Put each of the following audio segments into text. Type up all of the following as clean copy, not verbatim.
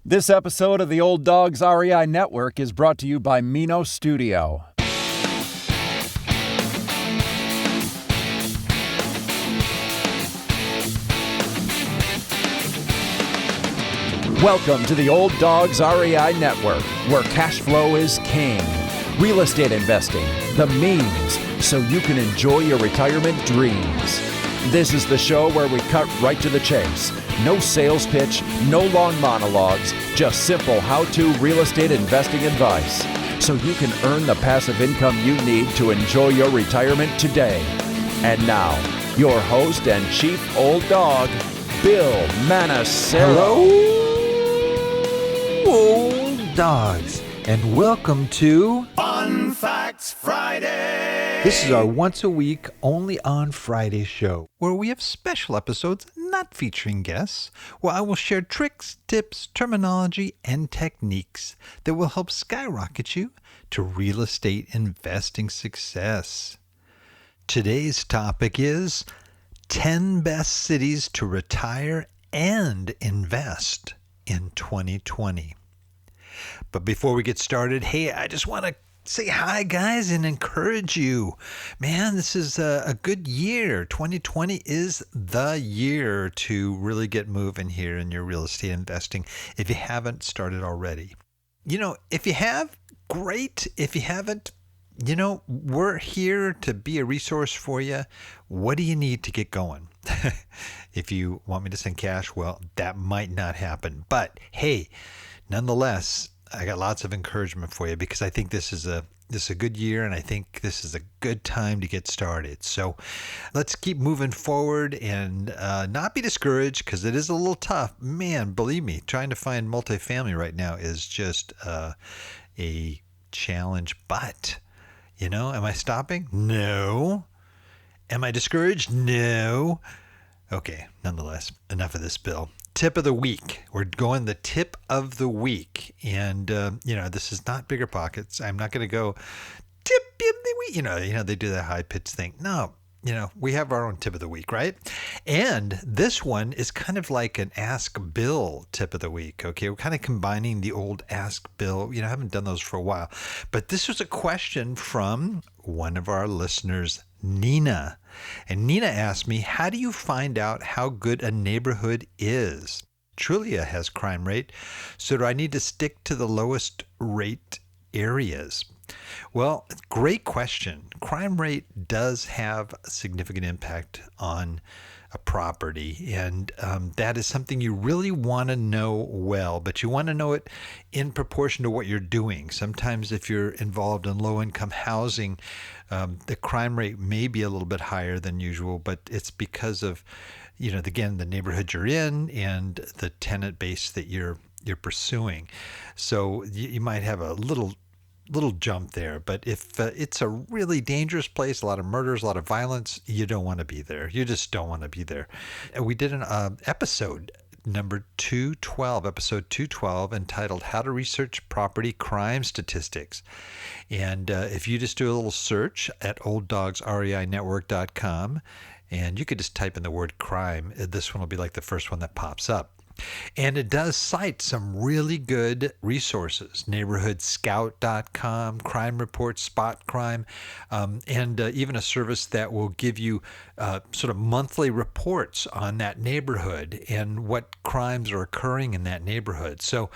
This episode of the Old Dogs REI Network is brought to you by Mino Studio. Welcome to the Old Dogs REI Network, where cash flow is king. Real estate investing, the means, so you can enjoy your retirement dreams. This is the show where we cut right to the chase. No sales pitch, no long monologues, just simple how-to real estate investing advice, so you can earn the passive income you need to enjoy your retirement today. And now, your host and chief old dog, Bill Manassero. Hello, old dogs, and welcome to Fun Facts Friday. This is our once-a-week, only on Friday show, where we have special episodes not featuring guests, where I will share tricks, tips, terminology, and techniques that will help skyrocket you to real estate investing success. Today's topic is 10 best cities to retire and invest in 2020. But before we get started, hey, I just want to say hi, guys, and encourage you. Man, this is a good year. 2020 is the year to really get moving here in your real estate investing if you haven't started already. You know, if you have, great. If you haven't, you know, we're here to be a resource for you. What do you need to get going? If you want me to send cash, well, that might not happen. But hey, nonetheless, I got lots of encouragement for you because I think this is a good year, and I think this is a good time to get started. So let's keep moving forward and not be discouraged, because it is a little tough. Man, believe me, trying to find multifamily right now is just a challenge. But, you know, am I stopping? No. Am I discouraged? No. Okay, nonetheless, enough of this, Bill. Tip of the week. We're going the tip of the week. And, you know, this is not Bigger Pockets. I'm not going to go tip of the week. You know, they do that high-pitched thing. No, you know, we have our own tip of the week, right? And this one is kind of like an Ask Bill tip of the week, okay? We're kind of combining the old Ask Bill. You know, I haven't done those for a while. But this was a question from one of our listeners, Nina. And Nina asked me, how do you find out how good a neighborhood is? Trulia has crime rate, so do I need to stick to the lowest rate areas? Well, great question. Crime rate does have a significant impact on a property, and that is something you really want to know well, but you want to know it in proportion to what you're doing. Sometimes if you're involved in low-income housing, the crime rate may be a little bit higher than usual, but it's because of, you know, again, the neighborhood you're in and the tenant base that you're pursuing. So you might have a little jump there, but if it's a really dangerous place, a lot of murders, a lot of violence, you don't want to be there. You just don't want to be there. And we did an episode number 212, episode 212, entitled How to Research Property Crime Statistics. And if you just do a little search at olddogsreinetwork.com, and you could just type in the word crime, this one will be like the first one that pops up. And it does cite some really good resources, neighborhoodscout.com, crime reports, spot crime, and even a service that will give you sort of monthly reports on that neighborhood and what crimes are occurring in that neighborhood. So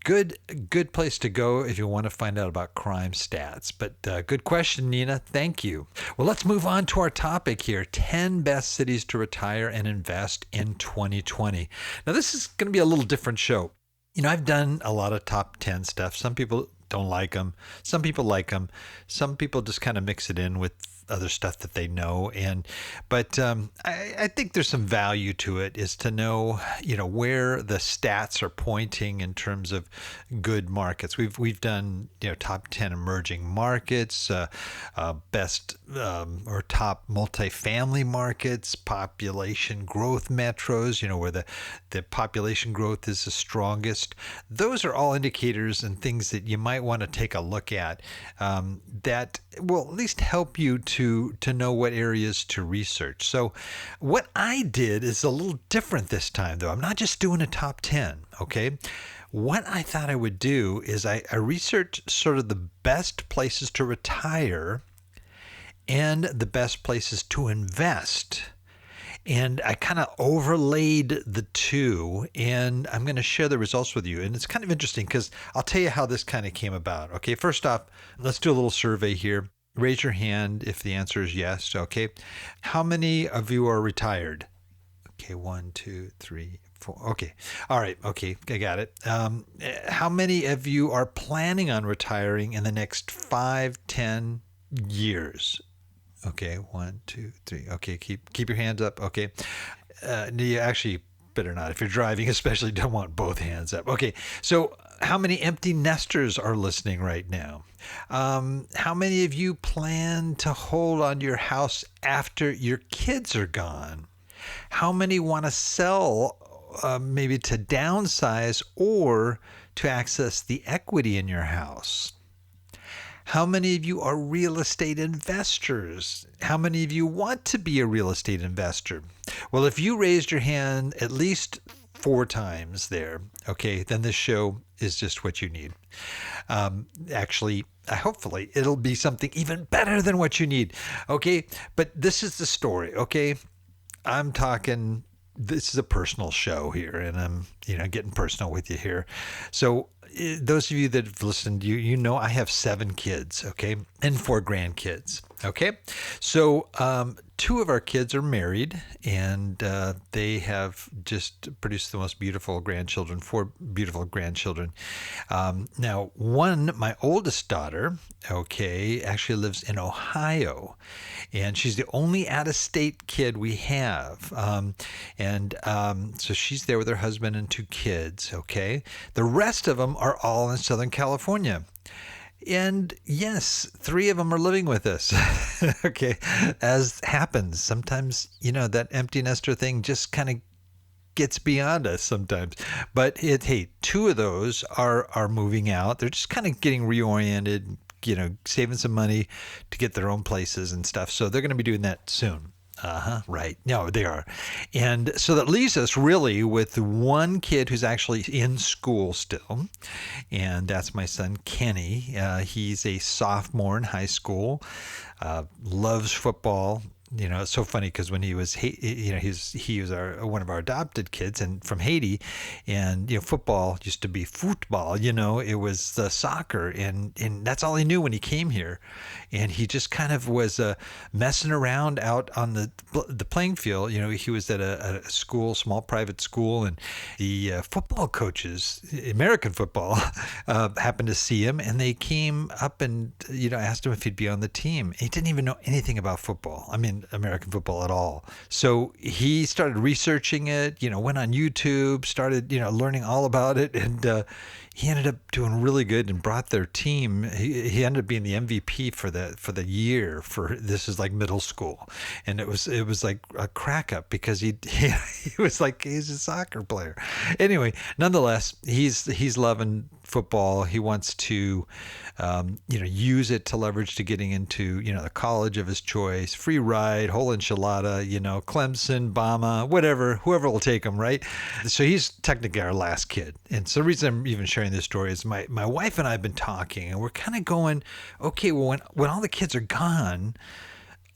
good place to go if you want to find out about crime stats. But good question, Nina. Thank you. Well, let's move on to our topic here, 10 best cities to retire and invest in 2020. Now, this is going to be a little different show. You know, I've done a lot of top 10 stuff. Some people don't like them. Some people like them. Some people just kind of mix it in with other stuff that they know. But I think there's some value to it, is to know, you know, where the stats are pointing in terms of good markets. We've done, you know, top 10 emerging markets, best or top multifamily markets, population growth metros, you know, where the population growth is the strongest. Those are all indicators and things that you might want to take a look at that will at least help you to to know what areas to research. So what I did is a little different this time, though. I'm not just doing a top 10, okay? What I thought I would do is I researched sort of the best places to retire and the best places to invest. And I kind of overlaid the two, and I'm going to share the results with you. And it's kind of interesting because I'll tell you how this kind of came about. Okay, first off, let's do a little survey here. Raise your hand if the answer is yes. Okay. How many of you are retired? Okay, 1, 2, 3, 4. Okay. All right. Okay, I got it. How many of you are planning on retiring in the next 5, 10 years? Okay, 1, 2, 3. Okay, keep your hands up. Okay. You actually better not. If you're driving, especially, don't want both hands up. Okay, so how many empty nesters are listening right now? How many of you plan to hold on to your house after your kids are gone? How many want to sell, maybe to downsize or to access the equity in your house? How many of you are real estate investors? How many of you want to be a real estate investor? Well, if you raised your hand at least 4 times there, okay, then this show is just what you need. Actually, hopefully it'll be something even better than what you need. Okay, but this is the story. Okay, I'm talking. This is a personal show here, and I'm getting personal with you here. So those of you that have listened, you know I have 7 kids, okay, and 4 grandkids, okay. So 2 of our kids are married, and they have just produced the most beautiful grandchildren, 4 beautiful grandchildren. Now, my oldest daughter, okay, actually lives in Ohio, and she's the only out-of-state kid we have. So she's there with her husband and 2 kids, okay? The rest of them are all in Southern California. And yes, 3 of them are living with us. Okay, as happens. Sometimes, that empty nester thing just kind of gets beyond us sometimes. But hey, 2 of those are moving out. They're just kind of getting reoriented, saving some money to get their own places and stuff. So they're going to be doing that soon. Right. No, they are. And so that leaves us really with 1 kid who's actually in school still. And that's my son, Kenny. He's a sophomore in high school, loves football. It's so funny because when he was, he was one of our adopted kids and from Haiti, and football used to be football. It was soccer, and that's all he knew when he came here, and he just kind of was messing around out on the playing field. He was at a school, small private school, and the football coaches, American football, happened to see him, and they came up and asked him if he'd be on the team. He didn't even know anything about football. I mean, American football at all. So he started researching it, went on YouTube, started, learning all about it. And he ended up doing really good and brought their team. He ended up being the MVP for the year this is like middle school. And it was like a crack up because he was like, he's a soccer player. Anyway, nonetheless, he's loving football. He wants to, use it to leverage to getting into, the college of his choice, free ride, whole enchilada, Clemson, Bama, whatever, whoever will take him, right? So he's technically our last kid. And so the reason I'm even sharing this story is my wife and I have been talking, and we're kind of going, okay, well, when all the kids are gone,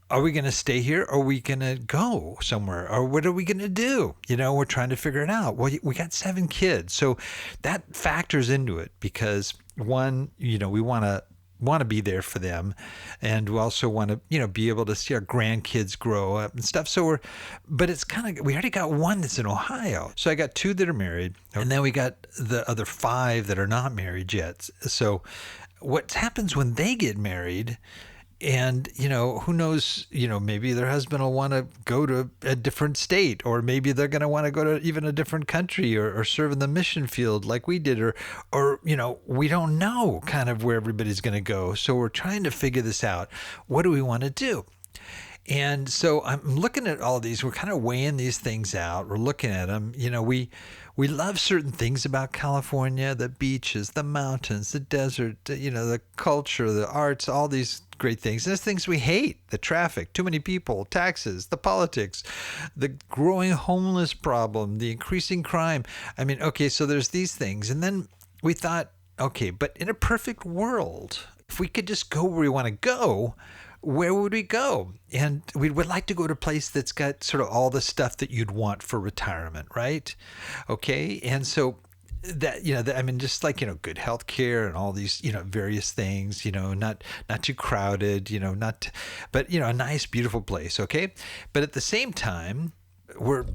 are we going to stay here, or are we going to go somewhere, or what are we going to do? We're trying to figure it out. Well, we got 7 kids. So that factors into it because one, we want to be there for them, and we also want to, be able to see our grandkids grow up and stuff. So but it's we already got 1 that's in Ohio. So I got 2 that are married, and then we got the other 5 that are not married yet. So what happens when they get married? And, who knows, maybe their husband will want to go to a different state, or maybe they're going to want to go to even a different country or serve in the mission field like we did, or we don't know kind of where everybody's going to go. So we're trying to figure this out. What do we want to do? And so I'm looking at all these. We're kind of weighing these things out. We're looking at them. We love certain things about California: the beaches, the mountains, the desert, the culture, the arts, all these great things. There's things we hate: the traffic, too many people, taxes, the politics, the growing homeless problem, the increasing crime. I mean, okay, so there's these things. And then we thought, okay, but in a perfect world, if we could just go where we want to go, where would we go? And we would like to go to a place that's got sort of all the stuff that you'd want for retirement, right? Okay. And so that, just like, good health care and all these, various things, not too crowded, but a nice, beautiful place. Okay. But at the same time, we're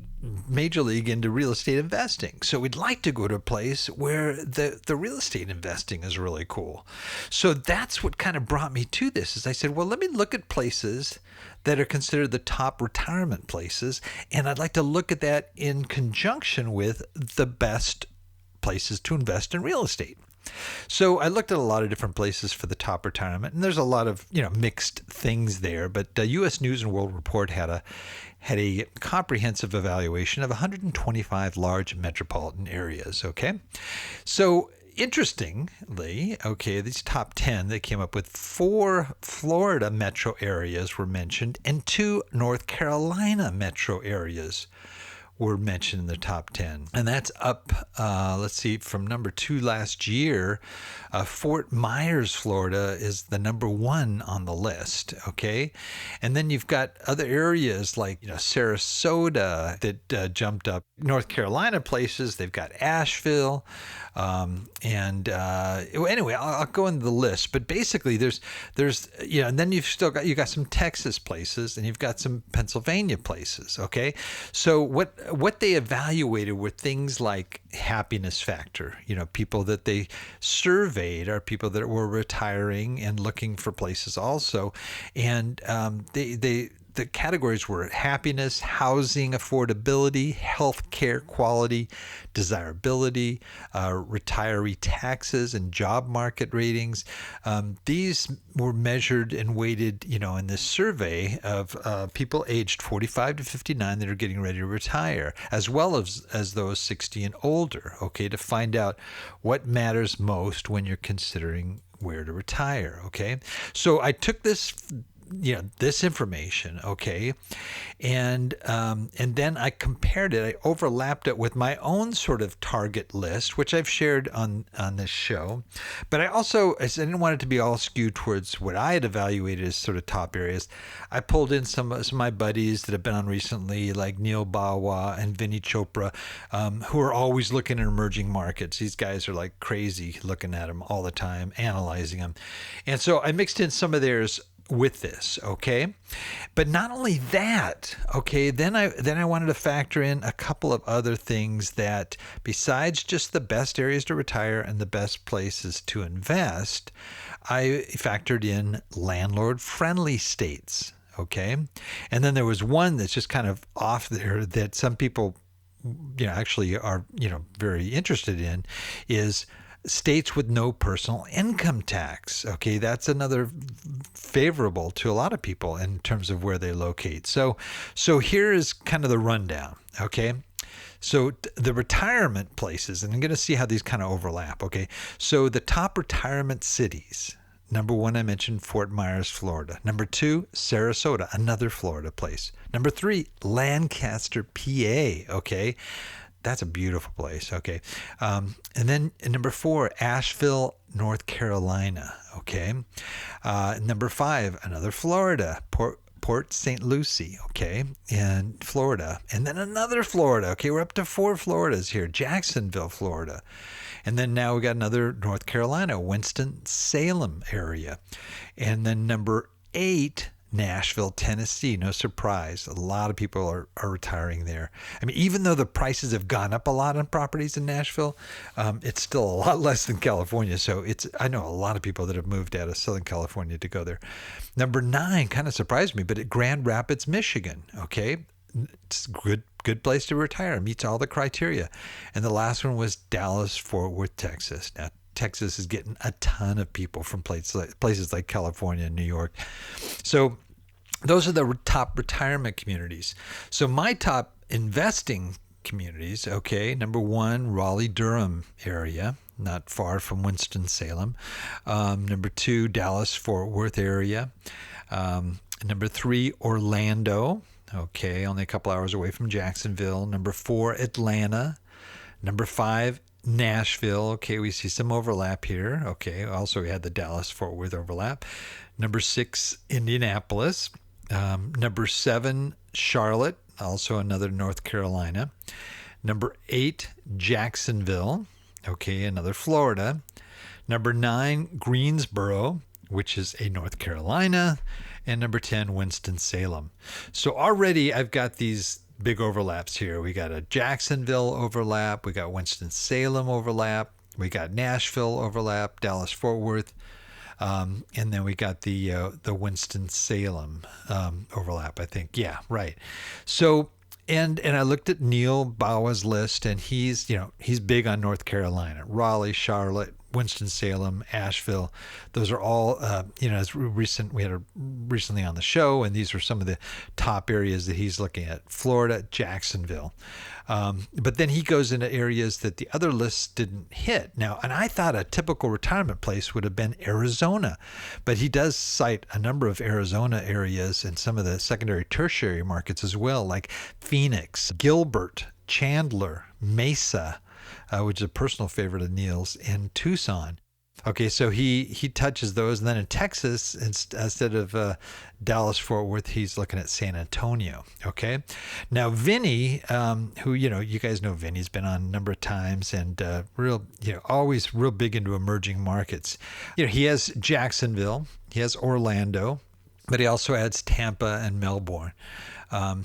major league into real estate investing. So we'd like to go to a place where the real estate investing is really cool. So that's what kind of brought me to this, is I said, well, let me look at places that are considered the top retirement places. And I'd like to look at that in conjunction with the best places to invest in real estate. So I looked at a lot of different places for the top retirement, and there's a lot of mixed things there. But U.S. News and World Report had a comprehensive evaluation of 125 large metropolitan areas. Okay, so interestingly, these top 10, they came up with 4 Florida metro areas were mentioned, and 2 North Carolina metro areas were mentioned in the top 10. And that's up, from number 2 last year. Fort Myers, Florida is the number 1 on the list, okay? And then you've got other areas like, Sarasota that jumped up. North Carolina places, they've got Asheville. Anyway, I'll go into the list, but basically there's and then you've got some Texas places, and you've got some Pennsylvania places. Okay. So what they evaluated were things like happiness factor. People that they surveyed are people that were retiring and looking for places also. And, the categories were happiness, housing affordability, healthcare quality, desirability, retiree taxes, and job market ratings. These were measured and weighted, in this survey of people aged 45 to 59 that are getting ready to retire, as well as those 60 and older, okay, to find out what matters most when you're considering where to retire, okay? So I took this information, okay, and then I compared it. I overlapped it with my own sort of target list, which I've shared on this show. But I didn't want it to be all skewed towards what I had evaluated as sort of top areas. I pulled in some of my buddies that have been on recently, like Neal and Vinny Chopra, who are always looking at emerging markets. These guys are like crazy looking at them all the time, analyzing them, and so I mixed in some of theirs with this, okay? But not only that, okay, then I wanted to factor in a couple of other things that, besides just the best areas to retire and the best places to invest, I factored in landlord-friendly states, okay? And then there was one that's just kind of off there that some people, actually are, very interested in, is states with no personal income tax. Okay, that's another favorable to a lot of people in terms of where they locate. So here is kind of the rundown. Okay, so the retirement places, and I'm going to see how these kind of overlap. Okay, so the top retirement cities. Number 1, I mentioned Fort Myers, Florida. Number 2, Sarasota, another Florida place. Number 3, Lancaster, PA. Okay. That's a beautiful place. Okay. And then number 4, Asheville, North Carolina. Okay. Number 5, another Florida, Port St. Lucie. Okay. In Florida. And then another Florida. Okay. We're up to 4 Floridas here. Jacksonville, Florida. And then now we got another North Carolina, Winston-Salem area. And then number 8, Nashville, Tennessee. No surprise. A lot of people are retiring there. I mean, even though the prices have gone up a lot on properties in Nashville, it's still a lot less than California. So I know a lot of people that have moved out of Southern California to go there. Number 9 kind of surprised me, but at Grand Rapids, Michigan. Okay. It's a good place to retire. Meets all the criteria. And the last one was Dallas, Fort Worth, Texas. Now, Texas is getting a ton of people from places like California and New York. So those are the top retirement communities. So my top investing communities, okay, number one, Raleigh-Durham area, not far from Winston-Salem. Number two, Dallas-Fort Worth area. Number three, Orlando, okay, only a couple hours away from Jacksonville. Number four, Atlanta. Number five, Nashville. Okay, we see some overlap here. Okay, also we had the Dallas-Fort Worth overlap. Number six, Indianapolis. Number seven, Charlotte, also another North Carolina. Number eight, Jacksonville. Okay, another Florida. Number nine, Greensboro, which is a North Carolina. And number 10, Winston-Salem. So already I've got these big overlaps here. We got a Jacksonville overlap. We got Winston-Salem overlap. We got Nashville overlap, Dallas-Fort Worth. And then we got the Winston-Salem overlap, I think. Yeah, right. So, and I looked at Neal Bawa's list, and he's big on North Carolina, Raleigh, Charlotte, Winston-Salem, Asheville. Those are all, as we had recently on the show, and these are some of the top areas that he's looking at. Florida, Jacksonville. But then he goes into areas that the other lists didn't hit. Now, and I thought a typical retirement place would have been Arizona, but he does cite a number of Arizona areas and some of the secondary, tertiary markets as well, like Phoenix, Gilbert, Chandler, Mesa, which is a personal favorite of Neal's, and Tucson. Okay, so he touches those. And then in Texas, instead of Dallas-Fort Worth, he's looking at San Antonio. Okay, now Vinny, who, you guys know Vinny's been on a number of times, and always real big into emerging markets. He has Jacksonville, he has Orlando, but he also adds Tampa and Melbourne.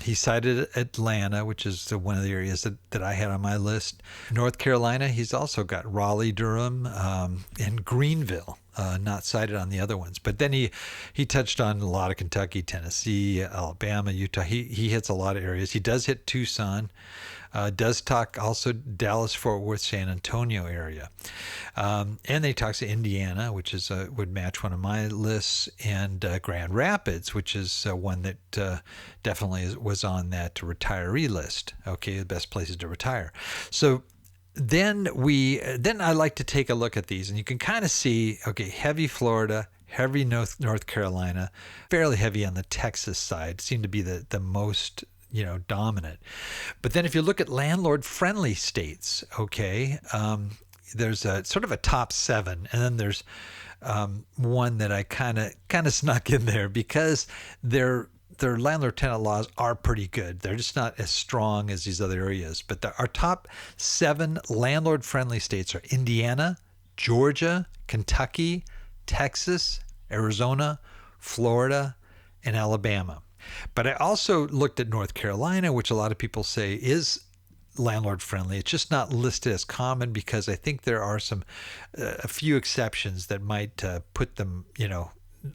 He cited Atlanta, which is one of the areas that I had on my list. North Carolina, he's also got Raleigh, Durham, and Greenville, not cited on the other ones. But then he touched on a lot of Kentucky, Tennessee, Alabama, Utah. He hits a lot of areas. He does hit Tucson. Does talk also Dallas, Fort Worth, San Antonio area. And then he talks to Indiana, which is would match one of my lists, and Grand Rapids, which is one that definitely was on that retiree list. Okay, the best places to retire. So then I like to take a look at these, and you can kind of see, okay, heavy Florida, heavy North Carolina, fairly heavy on the Texas side, seem to be the most dominant. But then if you look at landlord-friendly states, okay, there's a sort of a top seven, and then there's one that I kind of snuck in there because their landlord-tenant laws are pretty good. They're just not as strong as these other areas. But our top seven landlord-friendly states are Indiana, Georgia, Kentucky, Texas, Arizona, Florida, and Alabama. But I also looked at North Carolina, which a lot of people say is landlord friendly. It's just not listed as common because I think there are a few exceptions that might put them,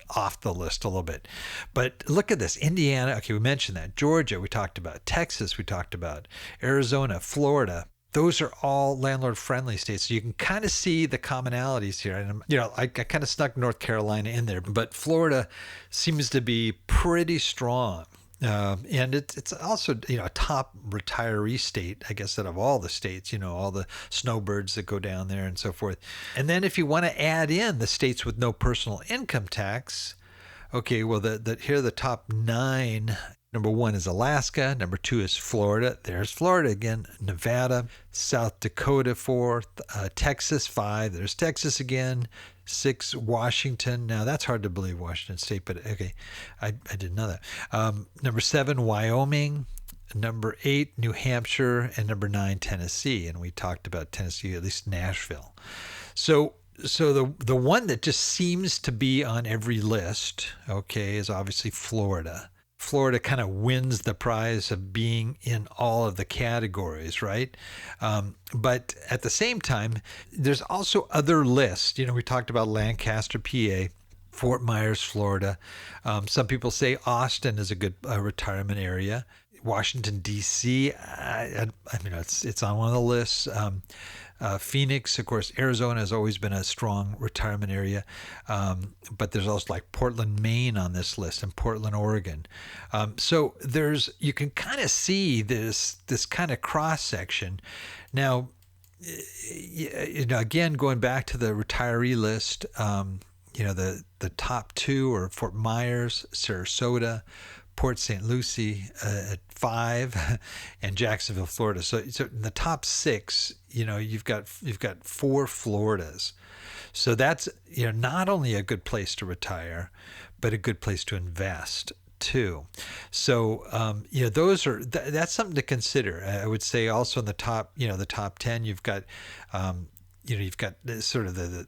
off the list a little bit. But look at this. Indiana, okay, we mentioned that. Georgia, we talked about. Texas, we talked about. Arizona, Florida. Those are all landlord-friendly states. So you can kind of see the commonalities here. And, I kind of snuck North Carolina in there, but Florida seems to be pretty strong. And it's also, a top retiree state, I guess, out of all the states, all the snowbirds that go down there and so forth. And then if you want to add in the states with no personal income tax, okay, well, here are the top nine. Number one is Alaska. Number two is Florida. There's Florida again. Nevada, South Dakota, fourth. Texas, five. There's Texas again. Six, Washington. Now, that's hard to believe, Washington State, but okay, I didn't know that. Number seven, Wyoming. Number eight, New Hampshire. And number nine, Tennessee. And we talked about Tennessee, at least Nashville. So the one that just seems to be on every list, okay, is obviously Florida. Florida kind of wins the prize of being in all of the categories, right? But at the same time, there's also other lists. We talked about Lancaster, PA, Fort Myers, Florida. Some people say Austin is a good retirement area. Washington, D.C., it's on one of the lists. Phoenix, of course, Arizona has always been a strong retirement area, but there's also like Portland, Maine on this list, and Portland, Oregon. So you can kind of see this kind of cross section. Now, again, going back to the retiree list, the top two are Fort Myers, Sarasota, Port St. Lucie at 5, and Jacksonville, Florida. So in the top 6, you've got 4 Floridas. So that's not only a good place to retire, but a good place to invest too. So that's something to consider. I would say also in the top top 10, you've got sort of the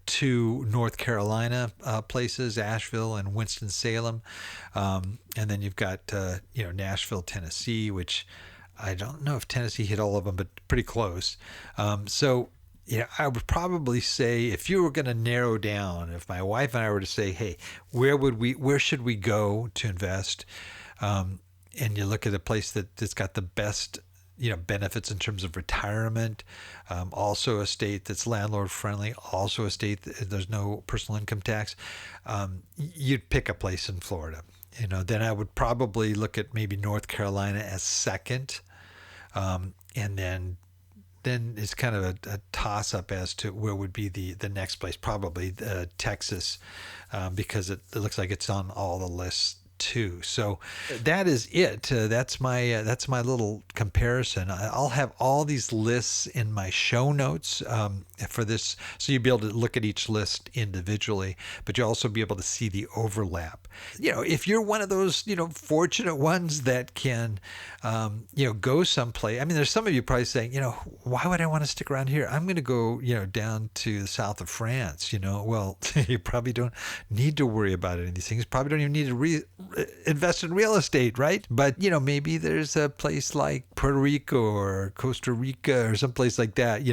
2 North Carolina places, Asheville and Winston-Salem. And then you've got, Nashville, Tennessee, which I don't know if Tennessee hit all of them, but pretty close. I would probably say, if you were going to narrow down, if my wife and I were to say, hey, where should we go to invest? And you look at a place that's got the best benefits in terms of retirement, also a state that's landlord friendly, also a state that there's no personal income tax, you'd pick a place in Florida. Then I would probably look at maybe North Carolina as second, and then it's kind of a toss up as to where would be the next place, probably Texas, because it looks like it's on all the lists too. So that is it. That's my little comparison. I'll have all these lists in my show notes for this, so you'll be able to look at each list individually, but you'll also be able to see the overlap. If you're one of those fortunate ones that can go someplace. I mean, there's some of you probably saying, why would I want to stick around here? I'm going to go down to the south of France. Well, you probably don't need to worry about any of these things. Probably don't even need to invest in real estate, right? But maybe there's a place like Puerto Rico or Costa Rica or someplace like that,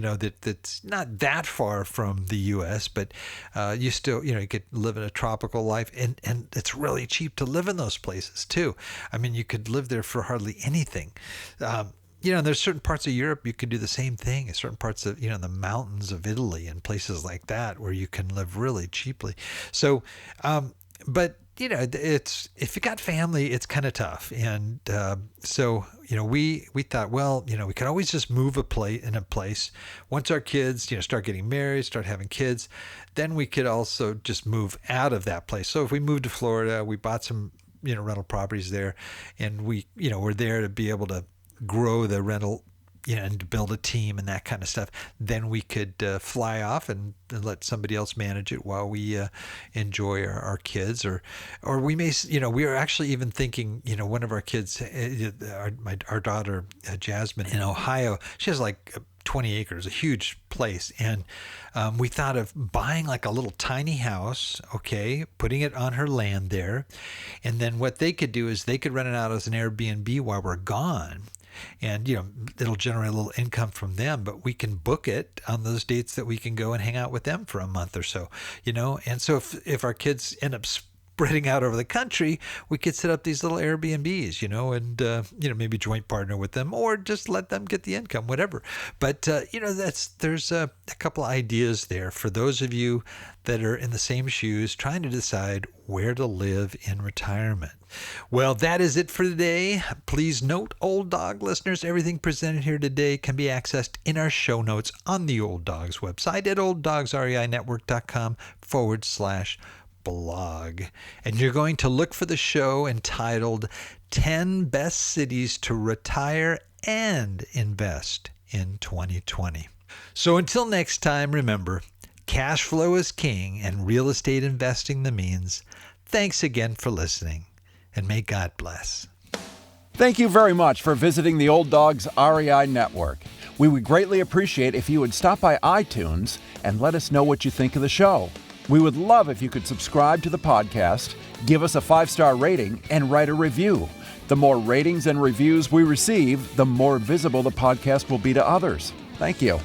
that's not that far from the U.S., but you still, you could live in a tropical life, and it's really cheap to live in those places too. I mean, you could live there for hardly anything. And there's certain parts of Europe you could do the same thing. There's certain parts of, the mountains of Italy and places like that where you can live really cheaply. So, but it's, if you got family, it's kind of tough. And so we thought, well, we could always just move in a place. Once our kids, start getting married, start having kids, then we could also just move out of that place. So if we moved to Florida, we bought some, rental properties there, and we, we're there to be able to grow the rental, and to build a team and that kind of stuff. Then we could fly off and let somebody else manage it while we enjoy our kids, or we may, we are actually even thinking, one of our kids, our daughter Jasmine in Ohio, she has like 20 acres, a huge place. And we thought of buying like a little tiny house, putting it on her land there. And then what they could do is they could rent it out as an Airbnb while we're gone. And, it'll generate a little income from them, but we can book it on those dates that we can go and hang out with them for a month or so, And so if our kids end up spreading out over the country, we could set up these little Airbnbs, and, maybe joint partner with them, or just let them get the income, whatever. But, there's a couple ideas there for those of you that are in the same shoes trying to decide where to live in retirement. Well, that is it for today. Please note, Old Dog listeners, everything presented here today can be accessed in our show notes on the Old Dogs website at olddogsreinetwork.com/blog. And you're going to look for the show entitled 10 Best Cities to Retire and Invest in 2020. So until next time, remember, cash flow is king and real estate investing the means. Thanks again for listening, and may God bless. Thank you very much for visiting the Old Dogs REI Network. We would greatly appreciate if you would stop by iTunes and let us know what you think of the show. We would love if you could subscribe to the podcast, give us a 5-star rating, and write a review. The more ratings and reviews we receive, the more visible the podcast will be to others. Thank you.